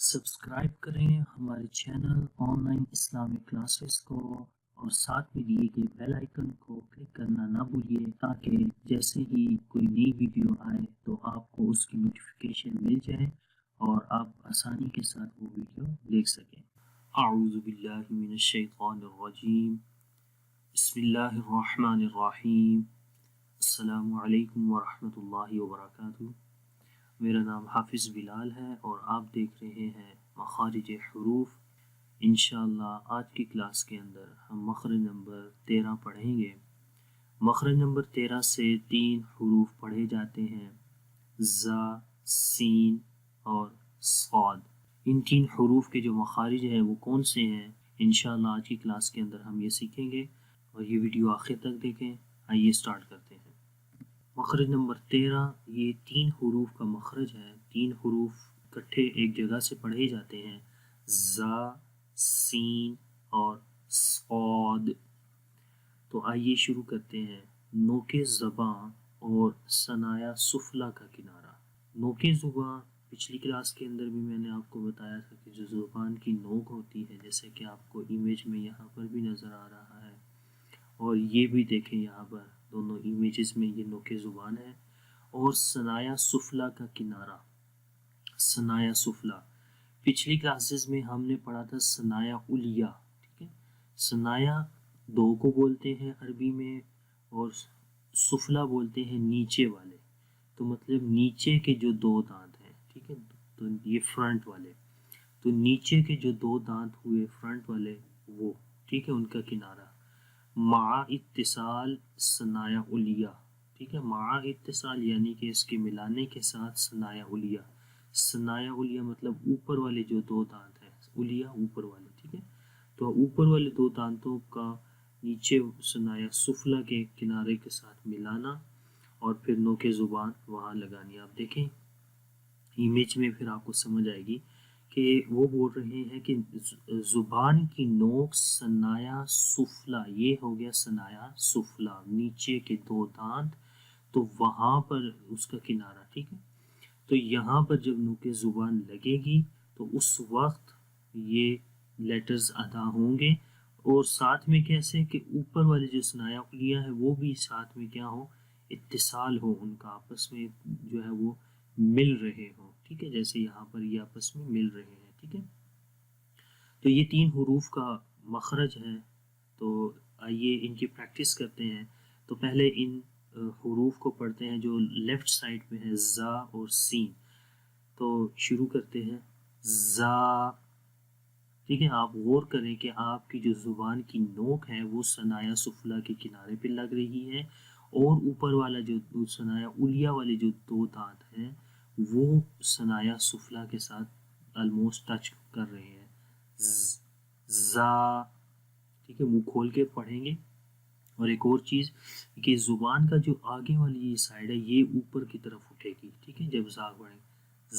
Subscribe کریں ہمارے channel on line Islamic classes کو اور ساتھ میں دیے گئے بیل آئیکن کو کلک کرنا نہ بھولیے تاکہ جیسے ہی کوئی نئی ویڈیو آئے تو آپ کو اس کی نوٹیفیکیشن مل جائے اور آپ آسانی کے ساتھ وہ ویڈیو دیکھ سکیں۔ اعوذ باللہ من الشیطان الرجیم، بسم اللہ الرحمن الرحیم، السلام علیکم ورحمۃ اللہ وبرکاتہ۔ میرا نام حافظ بلال ہے اور آپ دیکھ رہے ہیں مخارج حروف۔ انشاءاللہ آج کی کلاس کے اندر ہم مخرج نمبر 13 پڑھیں گے۔ مخرج نمبر 13 سے 3 حروف پڑھے جاتے ہیں، ز، سین اور صاد۔ ان 3 حروف کے جو مخارج ہیں وہ کون سے ہیں، انشاءاللہ آج کی کلاس کے اندر ہم یہ سیکھیں گے، اور یہ ویڈیو آخر تک دیکھیں۔ آئیے سٹارٹ کرتے ہیں۔ مخرج نمبر 13 یہ 3 حروف کا مخرج ہے۔ 3 حروف اکٹھے ایک جگہ سے پڑھے جاتے ہیں، ز، سین اور صاد۔ تو آئیے شروع کرتے ہیں۔ نوک زباں اور ثنایا سفلی کا کنارہ۔ نوک زباں پچھلی کلاس کے اندر بھی میں نے آپ کو بتایا تھا کہ جو زبان کی نوک ہوتی ہے، جیسے کہ آپ کو امیج میں یہاں پر بھی نظر آ رہا ہے، اور یہ بھی دیکھیں یہاں پر دونوں امیجز میں یہ نوک زبان ہے، اور ثنایا سفلی کا کنارہ۔ ثنایا سفلی پچھلی کلاسز میں ہم نے پڑھا تھا ثنایا علیا، ٹھیک ہے۔ ثنایا 2 کو بولتے ہیں عربی میں، اور سفلی بولتے ہیں نیچے والے، تو مطلب نیچے کے جو 2 دانت ہیں، ٹھیک ہے، تو یہ فرنٹ والے، تو نیچے کے جو 2 دانت ہوئے فرنٹ والے وہ، ٹھیک ہے، ان کا کنارہ۔ مع اتصال ثنایا علیا، ٹھیک ہے، مع اتصال یعنی کہ اس کے ملانے کے ساتھ ثنایا علیا۔ ثنایا علیا مطلب اوپر والے جو 2 دانت ہیں، علیا اوپر والے، ٹھیک ہے، تو اوپر والے 2 دانتوں کا نیچے ثنایا سفلی کے کنارے کے ساتھ ملانا، اور پھر نوک زبان وہاں لگانی۔ آپ دیکھیں امیج میں، پھر آپ کو سمجھ آئے گی کہ وہ بول رہے ہیں کہ زبان کی نوک ثنایا سفلی، یہ ہو گیا ثنایا سفلی، نیچے کے 2 دانت، تو وہاں پر اس کا کنارہ، ٹھیک ہے۔ تو یہاں پر جب نوک زبان لگے گی تو اس وقت یہ لیٹرز ادا ہوں گے، اور ساتھ میں کیسے کہ اوپر والے جو ثنایا علیا ہے وہ بھی ساتھ میں کیا ہو، اتصال ہو، ان کا آپس میں جو ہے وہ مل رہے ہوں، ٹھیک ہے، جیسے یہاں پر یہ آپس میں مل رہے ہیں، ٹھیک ہے۔ تو یہ 3 حروف کا مخرج ہے، تو آئیے ان کی پریکٹس کرتے ہیں۔ تو پہلے ان حروف کو پڑھتے ہیں جو لیفٹ سائڈ میں ہے، ز اور سین۔ تو شروع کرتے ہیں، ز، ٹھیک ہے۔ آپ غور کریں کہ آپ کی جو زبان کی نوک ہے وہ ثنایا سفلی کے کنارے پہ لگ رہی ہے، اور اوپر والا جو ثنایا علیا والے جو 2 دانت ہیں وہ ثنایا سفلی کے ساتھ آلموسٹ ٹچ کر رہے ہیں۔ ز، ٹھیک ہے، منہ کھول کے پڑھیں گے۔ اور ایک اور چیز کہ زبان کا جو آگے والی یہ سائڈ ہے یہ اوپر کی طرف اٹھے گی، ٹھیک ہے، جب زا پڑھیں گے،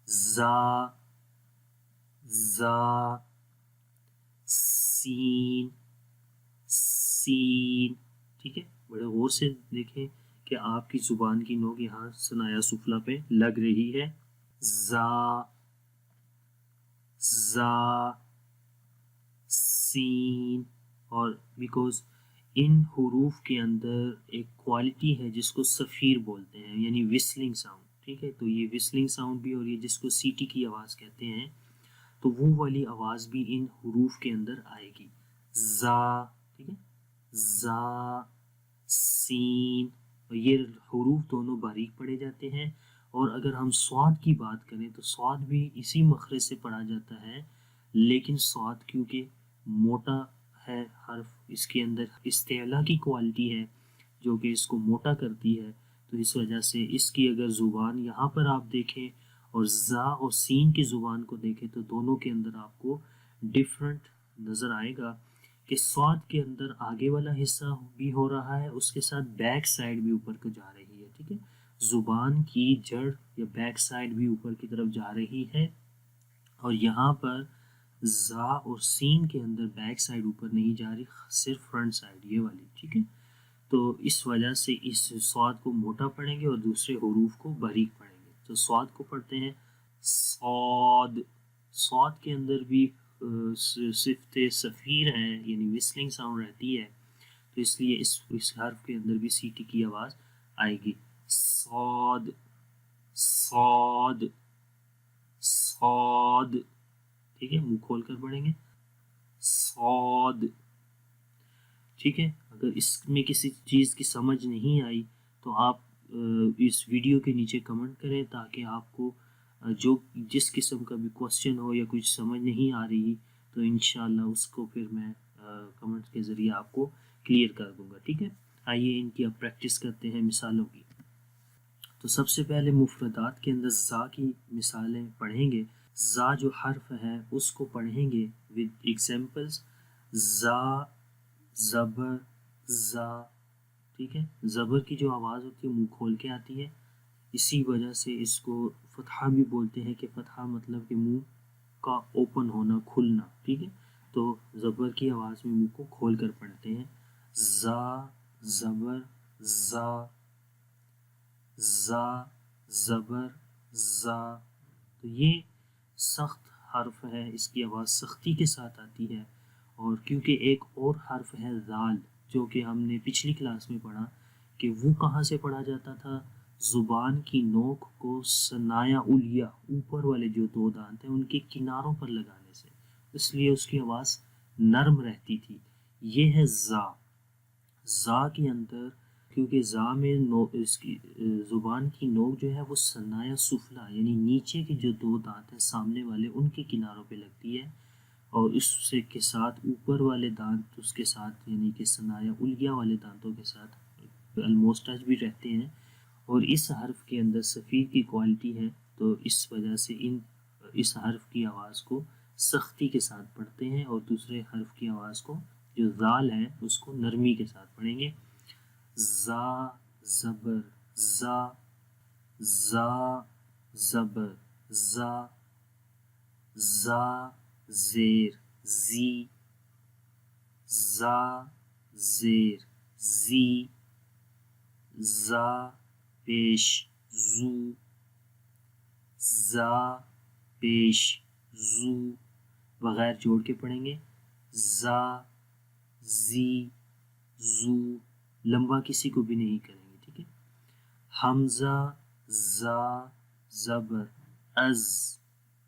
زا، زا، سین، سین، ٹھیک ہے۔ بڑے غور سے دیکھیں کہ آپ کی زبان کی نوک یہاں ثنایا سفلی پہ لگ رہی ہے۔ زا، زا، سین، اور بیکوز ان حروف کے اندر ایک کوالٹی ہے جس کو صفیر بولتے ہیں، یعنی وسلنگ ساؤنڈ، ٹھیک ہے، تو یہ وسلنگ ساؤنڈ بھی، اور یہ جس کو سیٹی کی آواز کہتے ہیں، تو وہ والی آواز بھی ان حروف کے اندر آئے گی۔ زا، ٹھیک ہے، زا، سین، اور یہ حروف دونوں باریک پڑھے جاتے ہیں۔ اور اگر ہم صاد کی بات کریں تو صاد بھی اسی مخرج سے پڑھا جاتا ہے، لیکن صاد کیونکہ موٹا ہے حرف، اس کے اندر استعلا کی کوالٹی ہے جو کہ اس کو موٹا کرتی ہے، تو اس وجہ سے اس کی اگر زبان یہاں پر آپ دیکھیں اور زا اور سین کی زبان کو دیکھیں تو دونوں کے اندر آپ کو ڈیفرنٹ نظر آئے گا کہ صاد کے اندر آگے والا حصہ بھی ہو رہا ہے، اس کے ساتھ بیک سائڈ بھی اوپر کو جا رہی ہے، ٹھیک ہے، زبان کی جڑ یا بیک سائڈ بھی اوپر کی طرف جا رہی ہے، اور یہاں پر زا اور سین کے اندر بیک سائڈ اوپر نہیں جا رہی، صرف فرنٹ سائڈ یہ والی، ٹھیک ہے۔ تو اس وجہ سے اس صاد کو موٹا پڑھیں گے اور دوسرے حروف کو باریک پڑھیں گے۔ تو صاد کو پڑھتے ہیں، صاد، صاد کے اندر بھی صفت صفیر ہے، یعنی وسلنگ ساؤنڈ رہتی ہے، تو اس لیے اس حرف کے اندر بھی سی ٹی کی آواز آئے گی. صاد، صاد، صاد. ٹھیک ہے، منہ کھول کر پڑھیں گے صاد. ٹھیک ہے، اگر اس میں کسی چیز کی سمجھ نہیں آئی تو آپ اس ویڈیو کے نیچے کمنٹ کریں، تاکہ آپ کو جو جس قسم کا بھی کوسچن ہو یا کچھ سمجھ نہیں آ رہی تو انشاءاللہ اس کو پھر میں کمنٹ کے ذریعے آپ کو کلیئر کر دوں گا. ٹھیک ہے، آئیے ان کی اب پریکٹس کرتے ہیں مثالوں کی. تو سب سے پہلے مفردات کے اندر زا کی مثالیں پڑھیں گے. زا جو حرف ہے اس کو پڑھیں گے ود ایگزامپلس. زا، زبر، زا. ٹھیک ہے، زبر کی جو آواز ہوتی ہے منہ کھول کے آتی ہے، اسی وجہ سے اس کو فتحہ بھی بولتے ہیں، کہ فتحہ مطلب کہ منہ کا اوپن ہونا، کھلنا. ٹھیک ہے، تو زبر کی آواز میں منہ کو کھول کر پڑھتے ہیں. زا، زبر، زا، زا، زبر، زا. تو یہ سخت حرف ہے، اس کی آواز سختی کے ساتھ آتی ہے. اور کیونکہ ایک اور حرف ہے ذال، جو کہ ہم نے پچھلی کلاس میں پڑھا کہ وہ کہاں سے پڑھا جاتا تھا، زبان کی نوک کو ثنایا الیہ، اوپر والے جو دو دانت ہیں ان کے کناروں پر لگانے سے، اس لیے اس کی آواز نرم رہتی تھی. یہ ہے زا. زا کے اندر کیونکہ زا میں اس کی زبان کی نوک جو ہے وہ ثنایا سفلا، یعنی نیچے کے جو دو دانت ہیں سامنے والے ان کے کناروں پہ لگتی ہے، اور اس سے کے ساتھ اوپر والے دانت اس کے ساتھ یعنی کہ ثنایا الیہ والے دانتوں کے ساتھ آلموسٹ ٹچ بھی رہتے ہیں. اور اس حرف کے اندر صفیر کی کوالٹی ہے، تو اس وجہ سے اس حرف کی آواز کو سختی کے ساتھ پڑھتے ہیں، اور دوسرے حرف کی آواز کو جو ذال ہے اس کو نرمی کے ساتھ پڑھیں گے. زا، زبر، زا، زا، زبر، زا، زا، زیر، زی، زا، زیر، زی، زا پیش زو، زا پیش زو. بغیر جوڑ کے پڑھیں گے. زا، زی، زو. لمبا کسی کو بھی نہیں کریں گے. ٹھیک ہے، حمزہ، زا، زبر، از.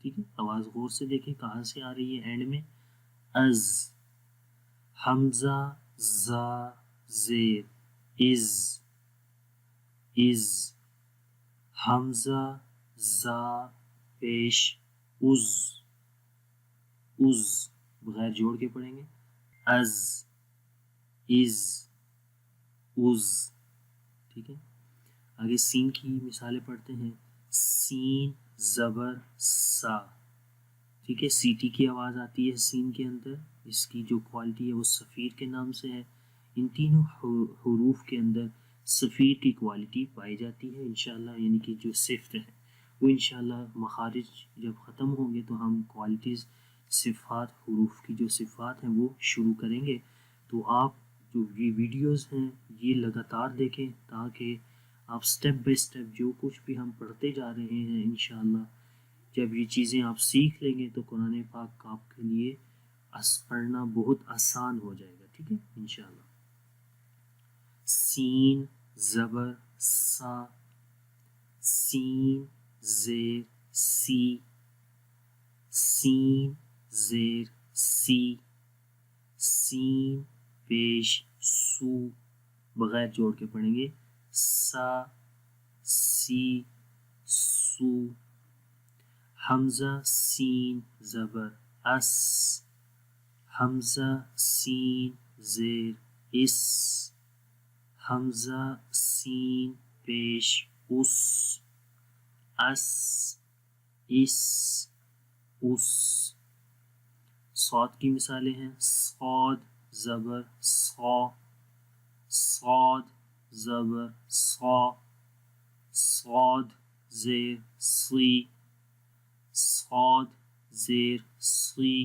ٹھیک ہے، آواز غور سے دیکھیں کہاں سے آ رہی ہے، اینڈ میں از. حمزہ، زا، زیر، از، از. حمزہ، زا پیش از، از. بغیر جوڑ کے پڑھیں گے. از، از، از. ٹھیک ہے، آگے سین کی مثالیں پڑھتے ہیں. سین، زبر، سا. ٹھیک ہے، سی ٹی کی آواز آتی ہے سین کے اندر، اس کی جو کوالٹی ہے وہ صفیر کے نام سے ہے. ان تینوں حروف کے اندر صفیر کی کوالٹی پائی جاتی ہے انشاءاللہ، یعنی کہ جو صفت ہے وہ انشاءاللہ مخارج جب ختم ہوں گے تو ہم کوالٹیز، صفات، حروف کی جو صفات ہیں وہ شروع کریں گے. تو آپ جو یہ ویڈیوز ہیں یہ لگاتار دیکھیں، تاکہ آپ سٹیپ بائی سٹیپ جو کچھ بھی ہم پڑھتے جا رہے ہیں انشاءاللہ جب یہ چیزیں آپ سیکھ لیں گے تو قرآن پاک آپ کے لیے پڑھنا بہت آسان ہو جائے گا. ٹھیک ہے انشاءاللہ. سین، زبر، سا. سین، زیر، سی. سین، زیر، سی. سین پیش سو. بغیر جوڑ کے پڑھیں گے. سا، سی، سو. حمزہ، سین، زبر، اس. حمزہ، سین، زیر، اس. حمزہ، سین پیش اس. اس، اس، اس. صاد کی مثالیں ہیں. صاد، زبر، صا. صاد، زبر، صا. صاد، زیر، سی. صاد، زیر، سی.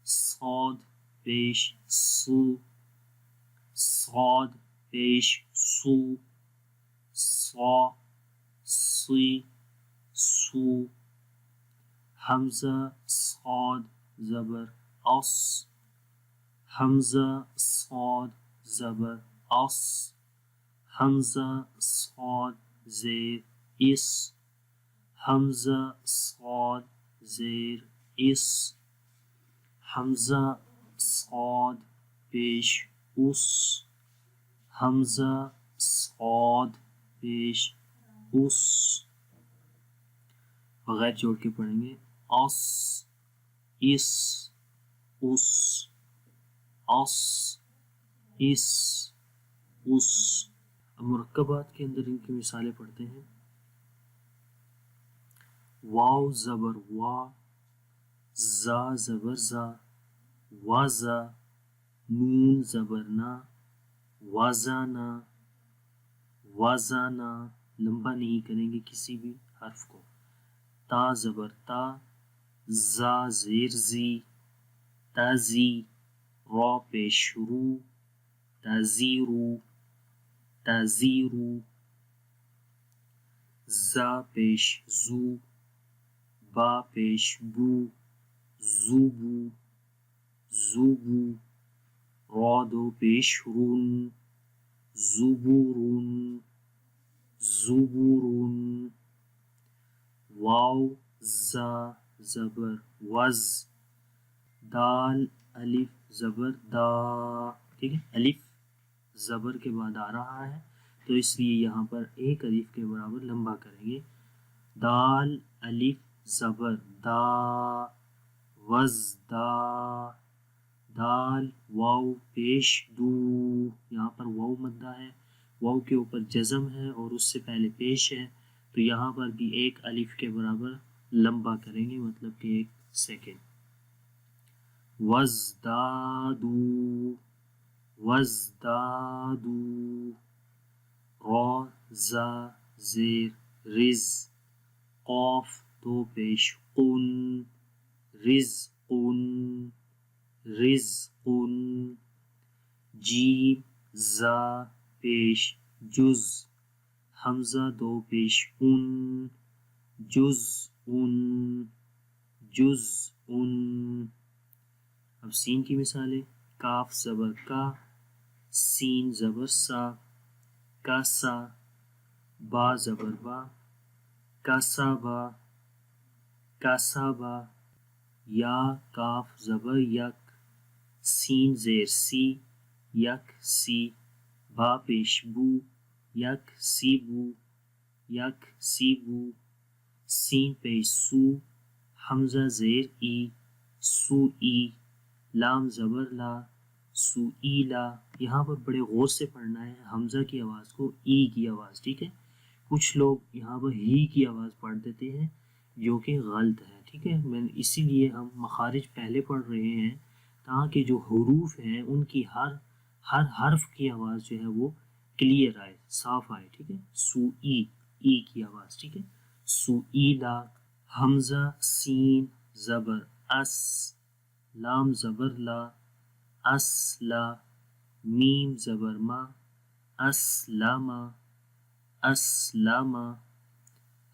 صاد پیش سو. صاد پیش سو. صا، سی، سو. حمزہ صاد زبر اس، حمزہ صاد زبر اس، حمزہ صاد زیر اس، حمزہ صاد زیر اس، حمزہ صاد پیش اس، حمزہ صاد پیش اس، بغیر جوڑ کے پڑھیں گے اس، اس، اس، اس، اس، اس۔ اب مرکبات کے اندر ان کی مثالیں پڑھتے ہیں۔ واو زبر وا، زا زبر زا، وازا، نون زبر نا، وازانا، وازانا، لمبا نہیں کریں گے کسی بھی حرف کو۔ تا زبر تا، زا زیر زی، تازی، را پیش رو، تازیرو، تازیرو، زا پیش زو، با پیش بو، زوبو، زوبو، را دو پیش رون، زبورون، زبورون، واو زا زبر وز، دال الف زبر دا، ٹھیک ہے، الف زبر کے بعد آ رہا ہے تو اس لیے یہاں پر ایک الف کے برابر لمبا کریں گے۔ دال الف زبر دا، وز دا، دال واو پیش دو، یہاں پر واو مدہ ہے، واو کے اوپر جزم ہے اور اس سے پہلے پیش ہے تو یہاں پر بھی ایک الف کے برابر لمبا کریں گے، مطلب کہ 1 سیکنڈ۔ وزدادو، وزدادو، را زا زیر رز، قاف دو پیش قن، رزقن، رزقن، جیم زا پیش جز، حمزہ دو پیش ان، جزءن، جزءن۔ اب سین کی مثالیں، کاف زبر کا، سین زبر سا، کاسا، با زبر با، کاسابا، کاسابا، یا کاف زبر یک، سین زیر سی، یک سی، با پیش بو، یک سی بو، یک سی بو، سین پیش سو، حمزہ زیر ای، سو ای، لام زبر لا، سو ای لا۔ یہاں پر بڑے غور سے پڑھنا ہے حمزہ کی آواز کو، ای کی آواز، ٹھیک ہے۔ کچھ لوگ یہاں پر ہی کی آواز پڑھ دیتے ہیں جو کہ غلط ہے، ٹھیک ہے۔ اسی لیے ہم مخارج پہلے پڑھ رہے ہیں تاکہ جو حروف ہیں ان کی ہر حرف کی آواز جو ہے وہ کلیئر آئے، صاف آئے، ٹھیک ہے۔ سو ای، ای کی آواز، ٹھیک ہے۔ سو ای لا، حمزہ سین زبر اس، لام زبر لا، اسلا، میم زبر ما، اسلما، اسلما،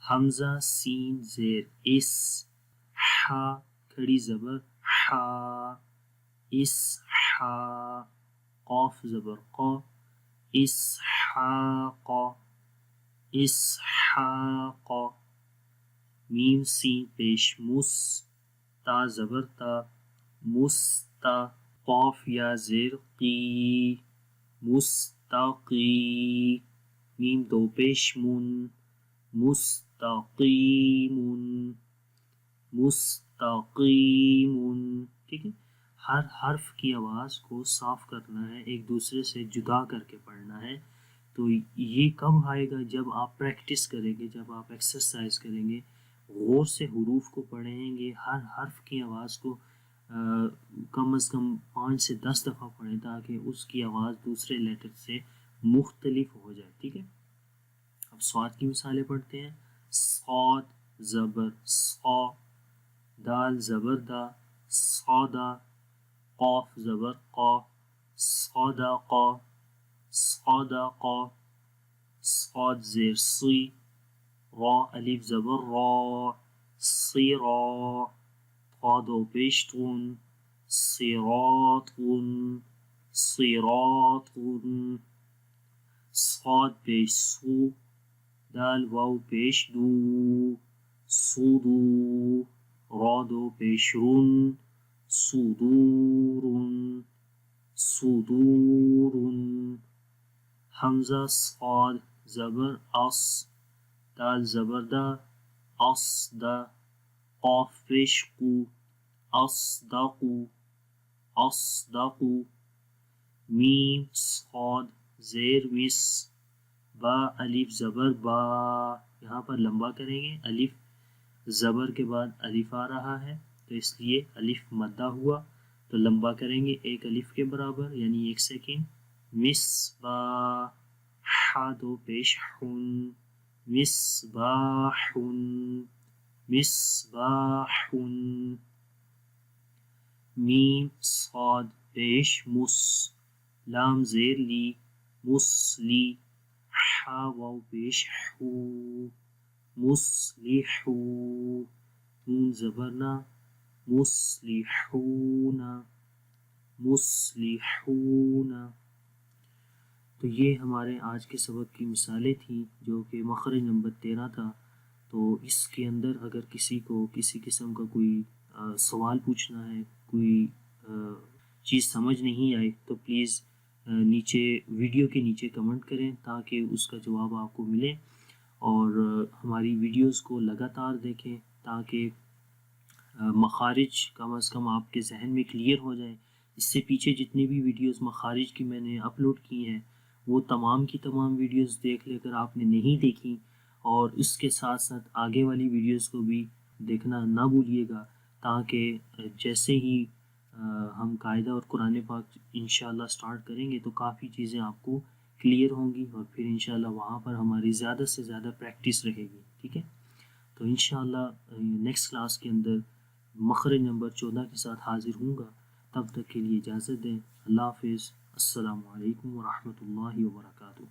حمزہ سین زیر اس، حا کھڑی زبر حا، اس حا، قاف زبر قا، اسحاق، اسحاق، میم سین پیش مس، تا زبر تا، مستا، قاف یا زیر قی، مستقی، میم دو پیش من، مستقیمن، مستقیمن، ٹھیک ہے۔ ہر حرف کی آواز کو صاف کرنا ہے، ایک دوسرے سے جدا کر کے پڑھنا ہے۔ تو یہ کب آئے گا؟ جب آپ پریکٹس کریں گے، جب آپ ایکسرسائز کریں گے، غور سے حروف کو پڑھیں گے، ہر حرف کی آواز کو کم از کم 5 سے 10 دفعہ پڑھیں تاکہ اس کی آواز دوسرے لیٹر سے مختلف ہو جائے، ٹھیک ہے۔ اب صاد کی مثالیں پڑھتے ہیں۔ صاد زبر صا، دال زبر دا، صادا، قاف زبر قا، صادقا، صادقا، صاد زیر سی، را الف زبر را، صرا، قاد و پیش تون، صراط، صراط، صاد پیش سو، دال واو پیش دو، صدو، راد و پیش رون، صدور، صدور، حمزہ صاد زبر اس، دال زبر دا، اصدا، قاف پیش قو، اصدقو، اصدقو، میم صاد زیر مس، با الف زبر با، یہاں پر لمبا کریں گے، الف زبر کے بعد الف آ رہا ہے تو اس لیے الف مدہ ہوا، تو لمبا کریں گے ایک الف کے برابر یعنی 1 سیکنڈ، مصباح، ح دو پیش حن، مصباح، مصباح، میم صاد پیش مس، لام زیر لی، مسلی، ح واو پیش حو، مصلحو، نون زبرنا، مصلحون، مصلحون۔ تو یہ ہمارے آج کے سبق کی مثالیں تھیں جو کہ مخرج نمبر 13 تھا۔ تو اس کے اندر اگر کسی کو کسی قسم کا کوئی سوال پوچھنا ہے، کوئی چیز سمجھ نہیں آئی تو پلیز نیچے ویڈیو کے نیچے کمنٹ کریں تاکہ اس کا جواب آپ کو ملے، اور ہماری ویڈیوز کو لگاتار دیکھیں تاکہ مخارج کم از کم آپ کے ذہن میں کلیئر ہو جائیں۔ اس سے پیچھے جتنی بھی ویڈیوز مخارج کی میں نے اپلوڈ کی ہیں وہ تمام کی تمام ویڈیوز دیکھ لے کر آپ نے نہیں دیکھی، اور اس کے ساتھ ساتھ آگے والی ویڈیوز کو بھی دیکھنا نہ بھولیے گا، تاکہ جیسے ہی ہم قاعدہ اور قرآن پاک انشاءاللہ سٹارٹ کریں گے تو کافی چیزیں آپ کو کلیئر ہوں گی، اور پھر انشاءاللہ وہاں پر ہماری زیادہ سے زیادہ پریکٹس رہے گی، ٹھیک ہے؟ تو انشاءاللہ نیکسٹ کلاس کے اندر مخرج نمبر 14 کے ساتھ حاضر ہوں گا۔ تب تک کے لیے اجازت دیں، اللہ حافظ، السلام علیکم ورحمۃ اللہ وبرکاتہ۔